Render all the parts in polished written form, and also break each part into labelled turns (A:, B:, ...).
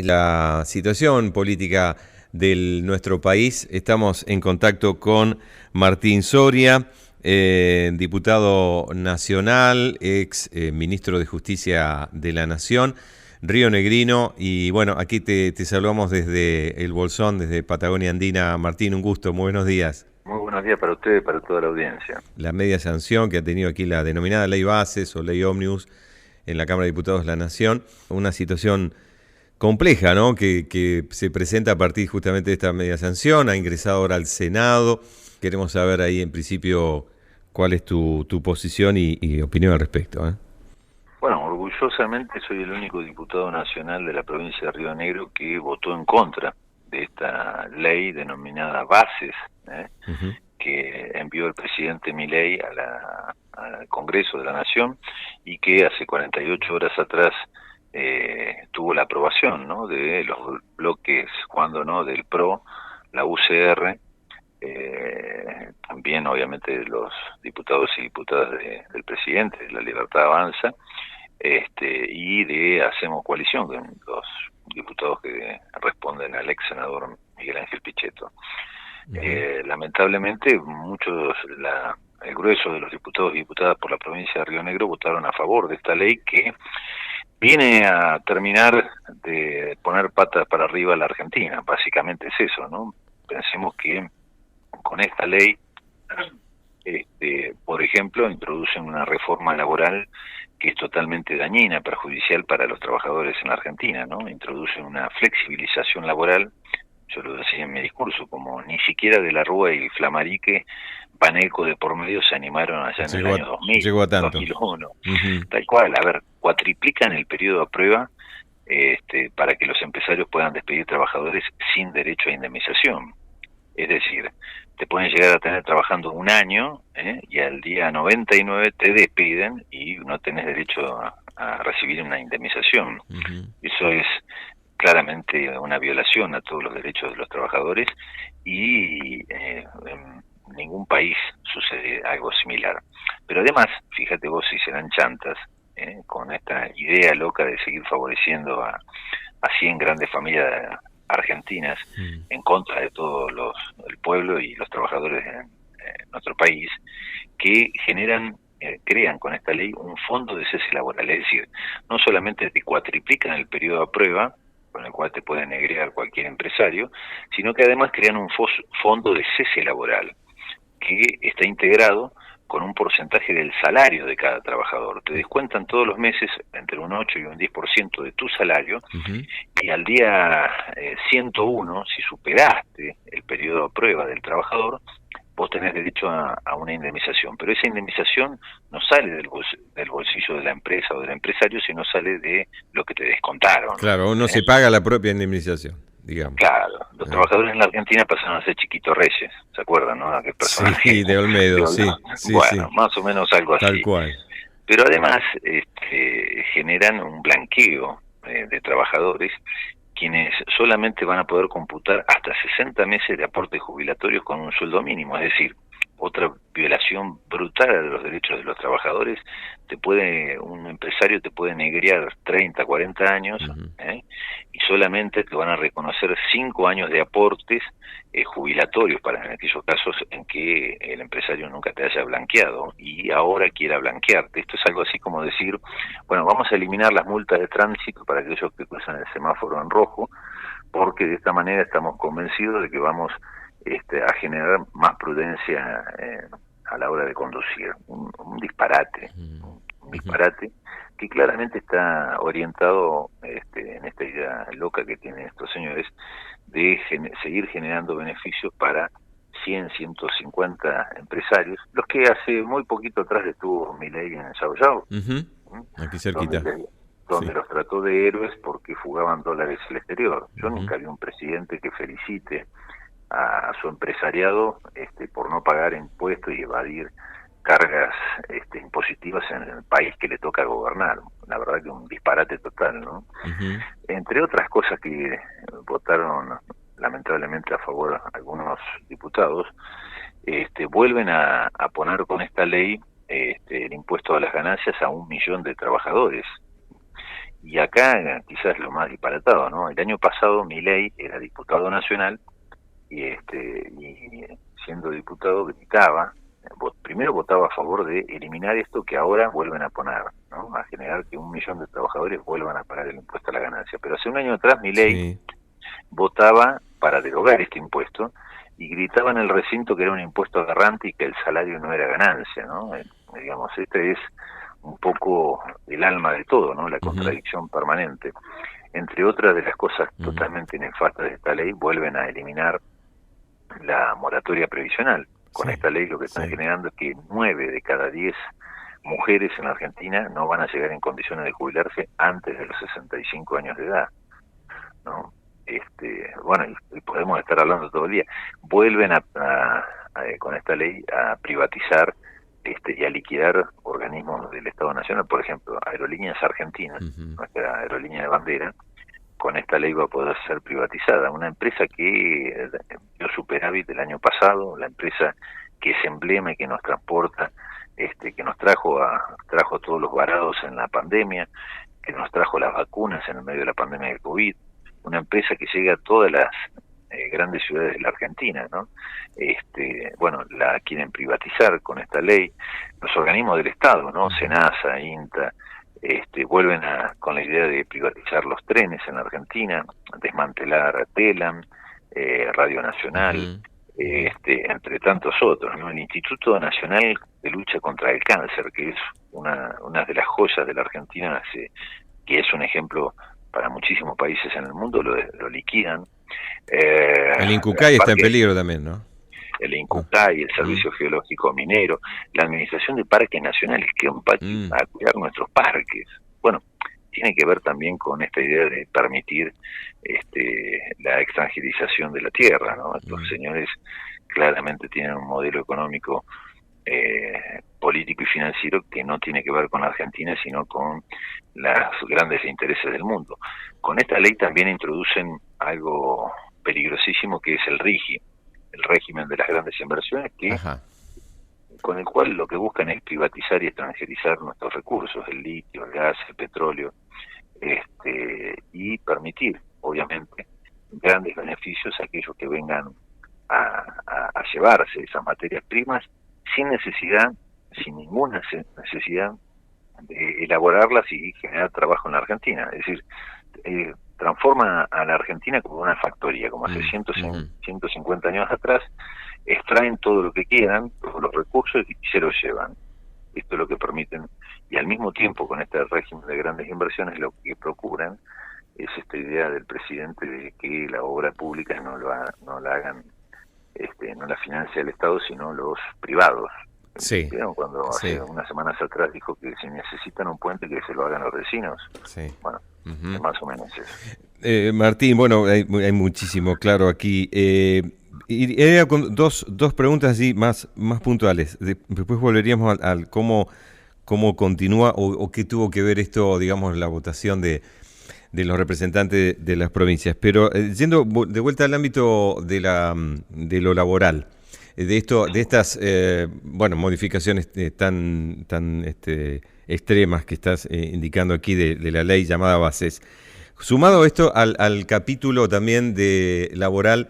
A: la situación política de nuestro país. Estamos en contacto con Martín Soria, diputado nacional, ex ministro de Justicia de la Nación, rionegrino. Y bueno, aquí te saludamos desde el Bolsón, desde Patagonia Andina. Martín, un gusto, muy buenos días.
B: Muy buenos días para usted y para toda la audiencia.
A: La media sanción que ha tenido aquí la denominada Ley Bases o Ley Ómnibus en la Cámara de Diputados de la Nación, una situación compleja, ¿no? Que se presenta a partir justamente de esta media sanción, ha ingresado ahora al Senado. Queremos saber ahí en principio cuál es tu posición y opinión al respecto, ¿eh?
B: Bueno, orgullosamente soy el único diputado nacional de la provincia de Río Negro que votó en contra de esta ley denominada Bases,
A: Uh-huh.
B: que envió el presidente Milei al Congreso de la Nación y que hace 48 horas atrás tuvo la aprobación, ¿no?, de los bloques, cuando no, del PRO, la UCR, también obviamente de los diputados y diputadas del presidente, de La Libertad Avanza, y de Hacemos Coalición, con los diputados que responden al ex senador Miguel Ángel Pichetto.
A: Uh-huh.
B: Lamentablemente, el grueso de los diputados y diputadas por la provincia de Río Negro votaron a favor de esta ley que viene a terminar de poner patas para arriba a la Argentina. Básicamente es eso, ¿no? Pensemos que con esta ley, por ejemplo, introducen una reforma laboral que es totalmente dañina, perjudicial para los trabajadores en la Argentina, ¿no? Introducen una flexibilización laboral. Yo lo decía en mi discurso, como ni siquiera De la Rúa y Flamarique, Paneco de por medio se animaron allá en el año 2000,
A: Llegó a tanto.
B: 2001.
A: Uh-huh.
B: Tal cual, a ver, cuatriplican el periodo a prueba para que los empresarios puedan despedir trabajadores sin derecho a indemnización. Es decir, te pueden llegar a tener trabajando un año y al día 99 te despiden y no tenés derecho a recibir una indemnización.
A: Uh-huh.
B: Eso es claramente una violación a todos los derechos de los trabajadores y en ningún país sucede algo similar. Pero además, fíjate vos si serán chantas, con esta idea loca de seguir favoreciendo a 100 grandes familias argentinas
A: Uh-huh.
B: en contra de el pueblo y los trabajadores en nuestro país, que crean con esta ley un fondo de cese laboral. Es decir, no solamente te cuatriplican el periodo a prueba, con el cual te pueden negrear cualquier empresario, sino que además crean un fondo de cese laboral que está integrado con un porcentaje del salario de cada trabajador. Te descuentan todos los meses entre un 8 y un 10% de tu salario,
A: Uh-huh.
B: y al día 101, si superaste el periodo a prueba del trabajador, vos tenés derecho a una indemnización, pero esa indemnización no sale del bolsillo de la empresa o del empresario, sino sale de lo que te descontaron.
A: Claro, uno se paga la propia indemnización, digamos.
B: Claro, los trabajadores en la Argentina pasaron a ser Chiquito Reyes, ¿se acuerdan, no? Aquel personaje
A: Sí, de Olmedo, sí, sí, sí,
B: bueno, más o menos algo
A: tal
B: así.
A: cual.
B: Pero además generan un blanqueo de trabajadores, quienes solamente van a poder computar hasta 60 meses de aportes jubilatorios con un sueldo mínimo. Es decir, otra violación brutal de los derechos de los trabajadores. Un empresario te puede negrear 30, 40 años,
A: Uh-huh.
B: y solamente te van a reconocer 5 años de aportes jubilatorios en aquellos casos en que el empresario nunca te haya blanqueado y ahora quiera blanquearte. Esto es algo así como decir, bueno, vamos a eliminar las multas de tránsito para aquellos que cruzan el semáforo en rojo, porque de esta manera estamos convencidos de que vamos a generar más prudencia a la hora de conducir. Un disparate, un disparate que claramente está orientado en esta idea loca que tienen estos señores de seguir generando beneficios para 100, 150 empresarios, los que hace muy poquito atrás estuvo Milei en São Paulo,
A: Uh-huh. Aquí cerquita.
B: donde
A: Sí.
B: los trató de héroes porque fugaban dólares al exterior. Yo
A: Uh-huh.
B: nunca vi un presidente que felicite a su empresariado por no pagar impuestos y evadir cargas impositivas en el país que le toca gobernar. La verdad que un disparate total, ¿no?
A: Uh-huh.
B: Entre otras cosas que votaron lamentablemente a favor algunos diputados, vuelven a poner con esta ley el impuesto a las ganancias a 1 millón de trabajadores. Y acá quizás lo más disparatado, ¿no? El año pasado Milei era diputado nacional y siendo diputado gritaba, primero votaba a favor de eliminar esto que ahora vuelven a poner, ¿no? A generar que 1 millón de trabajadores vuelvan a pagar el impuesto a la ganancia. Pero hace un año atrás Milei votaba para derogar este impuesto y gritaba en el recinto que era un impuesto aberrante y que el salario no era ganancia, ¿no? Digamos, este es un poco el alma de todo, ¿no? La contradicción permanente. Entre otras de las cosas totalmente nefastas de esta ley, vuelven a eliminar la moratoria previsional. Con esta ley lo que están generando es que 9 de cada 10 mujeres en la Argentina no van a llegar en condiciones de jubilarse antes de los 65 años de edad, ¿no? Bueno, y podemos estar hablando todo el día. Vuelven con esta ley a privatizar y a liquidar organismos del Estado Nacional, por ejemplo, Aerolíneas Argentinas, nuestra aerolínea de bandera, con esta ley va a poder ser privatizada. Una empresa que dio superávit el año pasado, la empresa que es emblema y que nos transporta, que nos trajo todos los varados en la pandemia, que nos trajo las vacunas en el medio de la pandemia del COVID, una empresa que llega a todas las grandes ciudades de la Argentina, ¿no? Bueno, la quieren privatizar con esta ley. Los organismos del Estado, ¿no? SENASA, INTA, vuelven con la idea de privatizar los trenes en la Argentina, desmantelar TELAM, Radio Nacional, entre tantos otros, ¿no? El Instituto Nacional de Lucha contra el Cáncer, que es una de las joyas de la Argentina, que es un ejemplo para muchísimos países en el mundo, lo liquidan.
A: El INCUCAI está en peligro también, ¿no?
B: El INCUCAI, el Servicio Geológico Minero, la Administración de Parques Nacionales, que va a cuidar nuestros parques. Bueno, tiene que ver también con esta idea de permitir la extranjerización de la tierra, ¿no? Estos señores claramente tienen un modelo económico, político y financiero que no tiene que ver con la Argentina, sino con los grandes intereses del mundo. Con esta ley también introducen algo peligrosísimo, que es el RIGI, el régimen de las grandes inversiones, con el cual lo que buscan es privatizar y extranjerizar nuestros recursos, el litio, el gas, el petróleo, y permitir, obviamente, grandes beneficios a aquellos que vengan a llevarse esas materias primas sin ninguna necesidad de elaborarlas y generar trabajo en la Argentina. Es decir, transforma a la Argentina como una factoría, como hace 150 años atrás, extraen todo lo que quieran, todos los recursos, y se los llevan. Esto es lo que permiten, y al mismo tiempo con este régimen de grandes inversiones lo que procuran es esta idea del presidente de que la obra pública no la hagan, no la financia el Estado, sino los privados.
A: Sí.
B: ¿Vieron cuando hace unas semanas atrás dijo que si necesitan un puente que se lo hagan los vecinos?
A: Sí.
B: Bueno, es más o menos eso.
A: Martín, bueno, hay muchísimo claro aquí. Y era con dos preguntas así más puntuales. Después volveríamos al cómo continúa o qué tuvo que ver esto, digamos, la votación de los representantes de las provincias. Pero yendo de vuelta al ámbito de lo laboral, de estas modificaciones tan extremas que estás indicando aquí de la ley llamada Bases, sumado esto al capítulo también de laboral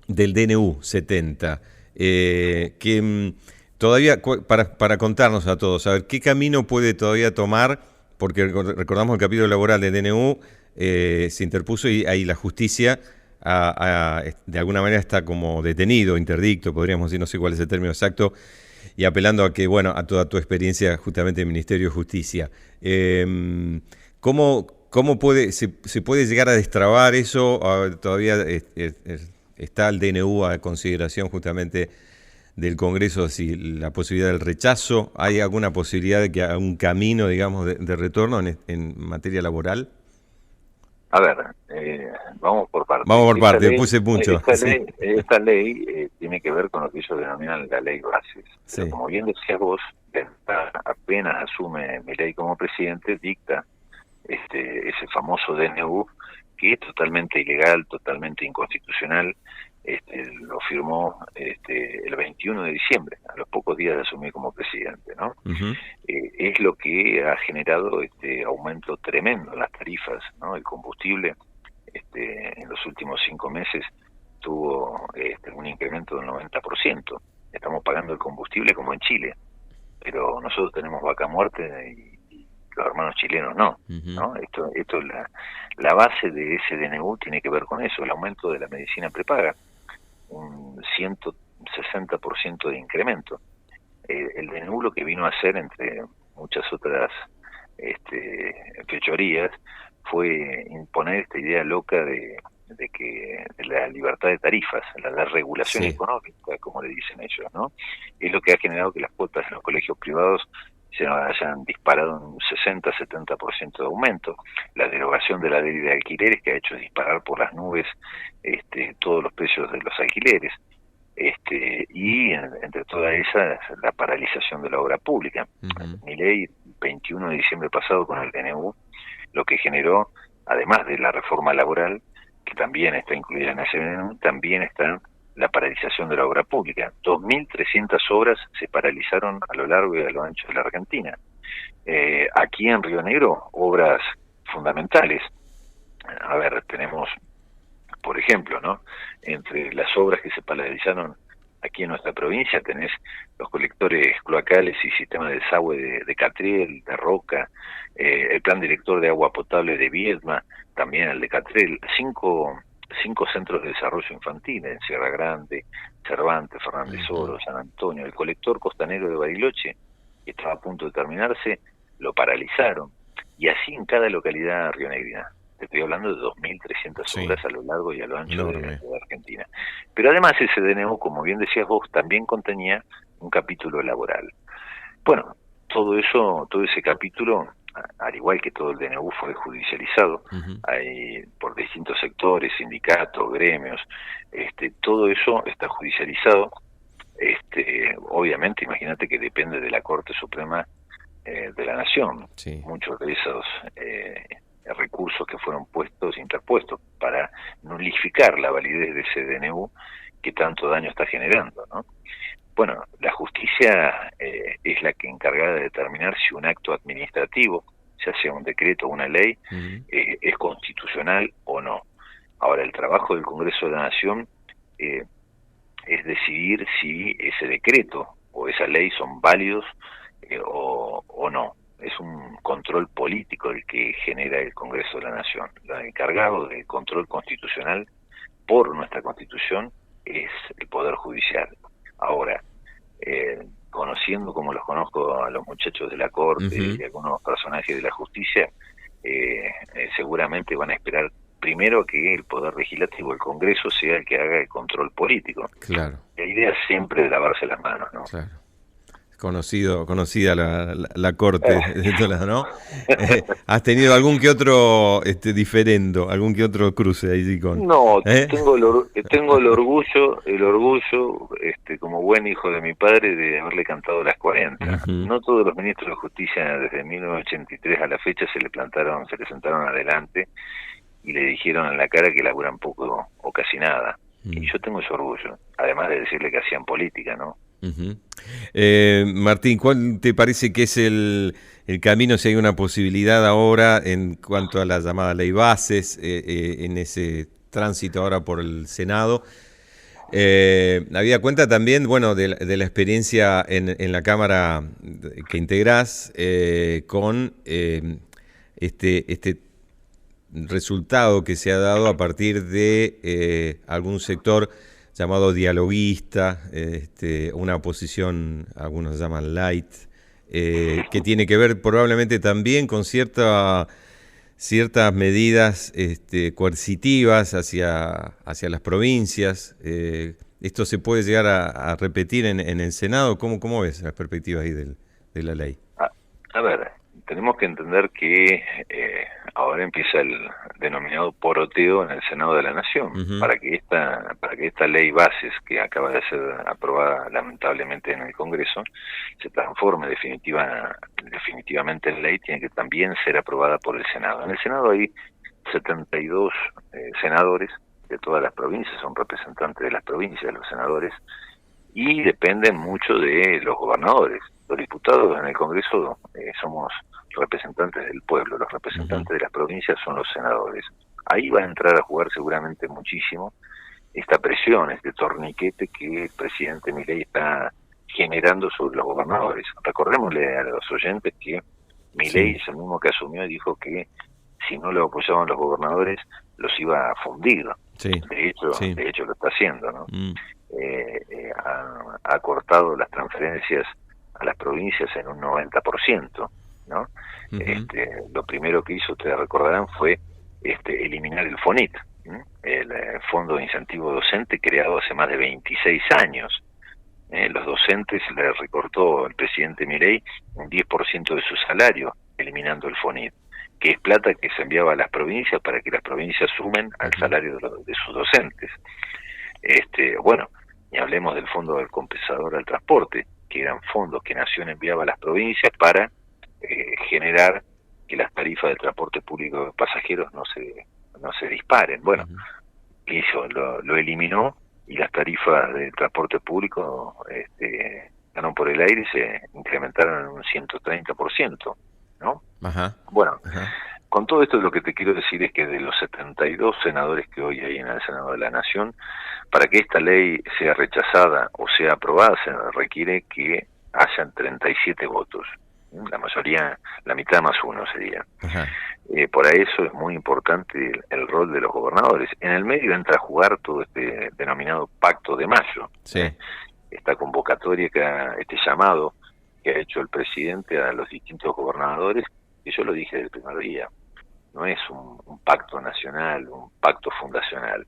A: del DNU 70, que todavía, para contarnos a todos, a ver qué camino puede todavía tomar, porque recordamos el capítulo laboral del DNU se interpuso y ahí la justicia de alguna manera está como detenido, interdicto, podríamos decir, no sé cuál es el término exacto, y apelando a que, bueno, a toda tu experiencia justamente en el Ministerio de Justicia. ¿Cómo se puede llegar a destrabar eso? Todavía está el DNU a consideración justamente del Congreso, si la posibilidad del rechazo, ¿hay alguna posibilidad de que haya un camino, digamos, de retorno en materia laboral?
B: A ver, vamos por partes.
A: Puse mucho.
B: Esta ley tiene que ver con lo que ellos denominan la ley Bases. Pero como bien decías vos, apenas asume Milei como presidente, dicta ese famoso DNU, que es totalmente ilegal, totalmente inconstitucional, lo firmó el 21 de diciembre, a los pocos días de asumir como presidente, ¿no?
A: Ujú.
B: Es lo que ha generado este aumento tremendo en las tarifas, ¿no? El combustible en los últimos 5 meses tuvo un incremento del 90%. Estamos pagando el combustible como en Chile, pero nosotros tenemos vaca muerta y los hermanos chilenos no.
A: Ujú.
B: ¿No? Esto es la base de ese DNU, tiene que ver con eso, el aumento de la medicina prepaga, un 160% de incremento. El DNU lo que vino a hacer, entre muchas otras fechorías, fue imponer esta idea loca de la libertad de tarifas, la regulación
A: Sí.
B: económica, como le dicen ellos, ¿no? Es lo que ha generado que las cuotas en los colegios privados se hayan disparado en un 60-70% de aumento. La derogación de la ley de alquileres, que ha hecho disparar por las nubes todos los precios de los alquileres. Y entre todas esas, la paralización de la obra pública.
A: Ujú.
B: Mi ley, 21 de diciembre pasado, con el DNU, lo que generó, además de la reforma laboral, que también está incluida en ese DNU, también está la paralización de la obra pública. 2.300 obras se paralizaron a lo largo y a lo ancho de la Argentina. Aquí en Río Negro, obras fundamentales. A ver, tenemos, por ejemplo, ¿no? Entre las obras que se paralizaron aquí en nuestra provincia tenés los colectores cloacales y sistemas de desagüe de Catriel, de Roca, el plan director de agua potable de Viedma, también el de Catriel, cinco centros de desarrollo infantil en Sierra Grande, Cervantes, Fernández
A: Ujú.
B: Oro, San Antonio, el colector costanero de Bariloche, que estaba a punto de terminarse, lo paralizaron, y así en cada localidad rionegrina. Te estoy hablando de 2.300
A: Sí,
B: obras a lo largo y a lo ancho
A: enorme.
B: de Argentina. Pero además ese DNU, como bien decías vos, también contenía un capítulo laboral. Bueno, todo ese capítulo, al igual que todo el DNU, fue judicializado
A: Ujú.
B: por distintos sectores, sindicatos, gremios. Todo eso está judicializado. Obviamente, imagínate que depende de la Corte Suprema de la Nación.
A: Sí.
B: Muchos de esos recursos que fueron interpuestos para nulificar la validez de ese DNU que tanto daño está generando, ¿no? Bueno, la justicia es la que encargada de determinar si un acto administrativo, ya sea un decreto o una ley,
A: Ujú.
B: es constitucional o no. Ahora, el trabajo del Congreso de la Nación eh, es decidir si ese decreto o esa ley son válidos o no. Es un control político el que genera el Congreso de la Nación. El encargado del control constitucional por nuestra Constitución es el Poder Judicial. Ahora, conociendo como los conozco a los muchachos de la Corte
A: Ujú.
B: y algunos personajes de la justicia, seguramente van a esperar primero que el Poder Legislativo, el Congreso, sea el que haga el control político.
A: Claro,
B: La idea es siempre de lavarse las manos, ¿no?
A: claro. Conocida la corte de todos lados, ¿no? ¿Has tenido algún que otro diferendo, algún que otro cruce ahí con?
B: No,
A: ¿Eh?
B: tengo el orgullo, como buen hijo de mi padre, de haberle cantado las 40.
A: Ujú.
B: No todos los ministros de justicia desde 1983 a la fecha se le sentaron adelante y le dijeron en la cara que laburan poco o casi nada. Y
A: Mm.
B: yo tengo ese orgullo, además de decirle que hacían política, ¿no?
A: Ujú. Martín, ¿cuál te parece que es el camino, si hay una posibilidad ahora en cuanto a la llamada ley bases, en ese tránsito ahora por el Senado? Había cuenta también, bueno, de la experiencia en la Cámara que integrás con este resultado que se ha dado a partir de algún sector llamado dialoguista, una oposición, algunos llaman light, que tiene que ver probablemente también con ciertas medidas coercitivas hacia las provincias. ¿Esto se puede llegar a repetir en el Senado? ¿Cómo ves las perspectivas ahí de la ley?
B: A ver, tenemos que entender que ahora empieza el denominado poroteo en el Senado de la Nación
A: Ujú.
B: para que esta ley bases que acaba de ser aprobada lamentablemente en el Congreso se transforme definitivamente en ley. Tiene que también ser aprobada por el Senado. En el Senado hay 72 senadores de todas las provincias, son representantes de las provincias, los senadores, y dependen mucho de los gobernadores. Los diputados en el Congreso somos representantes del pueblo, los representantes de las provincias son los senadores. Ahí va a entrar a jugar seguramente muchísimo esta presión, este torniquete que el presidente Milei está generando sobre los gobernadores. Recordémosle a los oyentes que Milei es el mismo que asumió y dijo que si no lo apoyaban los gobernadores los iba a fundir. De hecho lo está haciendo, ¿no? Ha cortado las transferencias a las provincias en un 90%, ¿no? Lo primero que hizo, ustedes recordarán, fue eliminar el FONIT, el Fondo de Incentivo Docente, creado hace más de 26 años. Los docentes le recortó el presidente Milei un 10% de su salario, eliminando el FONIT, que es plata que se enviaba a las provincias para que las provincias sumen al salario de sus docentes. Bueno, y hablemos del Fondo del Compensador al Transporte, que eran fondos que Nación enviaba a las provincias para generar que las tarifas de transporte público de pasajeros no se disparen. Bueno, lo eliminó, y las tarifas de transporte público ganó por el aire y se incrementaron en un 130%, ¿no? Bueno, con todo esto lo que te quiero decir es que de los 72 senadores que hoy hay en el Senado de la Nación, para que esta ley sea rechazada o sea aprobada, se requiere que hayan 37 votos. La mayoría, la mitad más uno sería. Por eso es muy importante el rol de los gobernadores. En el medio entra a jugar todo este denominado Pacto de Mayo. Esta convocatoria, este llamado que ha hecho el presidente a los distintos gobernadores, que yo lo dije desde el primer día, no es un pacto nacional, un pacto fundacional,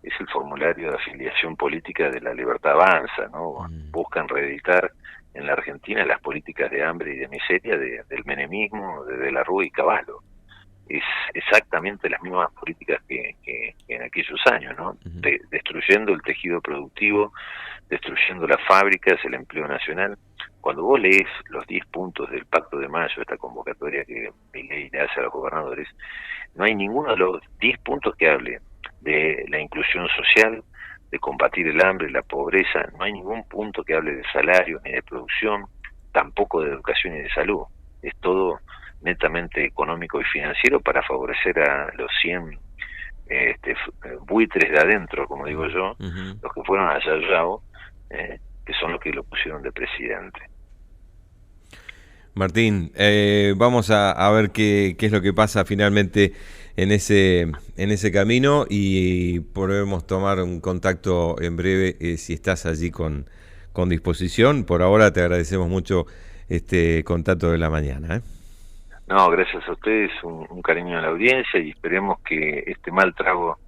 B: es el formulario de afiliación política de La Libertad Avanza, ¿no? Buscan reeditar en la Argentina las políticas de hambre y de miseria del menemismo, de la Rúa y Caballo. Es exactamente las mismas políticas que en aquellos años, ¿no? Destruyendo el tejido productivo, destruyendo las fábricas, el empleo nacional. Cuando vos lees los 10 puntos del Pacto de Mayo, esta convocatoria que Milei le hace a los gobernadores, no hay ninguno de los 10 puntos que hable de la inclusión social, de combatir el hambre, la pobreza. No hay ningún punto que hable de salarios ni de producción, tampoco de educación y de salud. Es todo netamente económico y financiero para favorecer a los 100 buitres de adentro, como digo yo, los que fueron a Yayao, que son los que lo pusieron de presidente.
A: Martín, vamos a ver qué es lo que pasa finalmente en ese camino, y podemos tomar un contacto en breve si estás allí con disposición. Por ahora te agradecemos mucho este contacto de la mañana.
B: No, gracias a ustedes, un cariño a la audiencia, y esperemos que este mal trago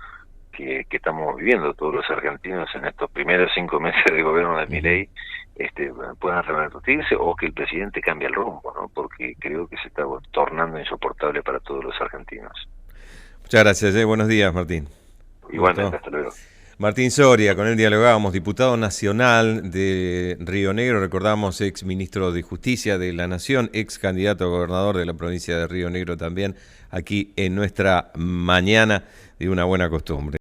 B: que estamos viviendo todos los argentinos en estos primeros 5 meses de gobierno de Milei puedan revertirse, o que el presidente cambie el rumbo, ¿no? Porque creo que se está tornando insoportable para todos los argentinos.
A: Muchas gracias, buenos días, Martín.
B: Igualmente, hasta luego.
A: Martín Soria, con él dialogábamos, diputado nacional de Río Negro, recordamos, ex ministro de Justicia de la Nación, ex candidato a gobernador de la provincia de Río Negro también, aquí en nuestra mañana de una buena costumbre.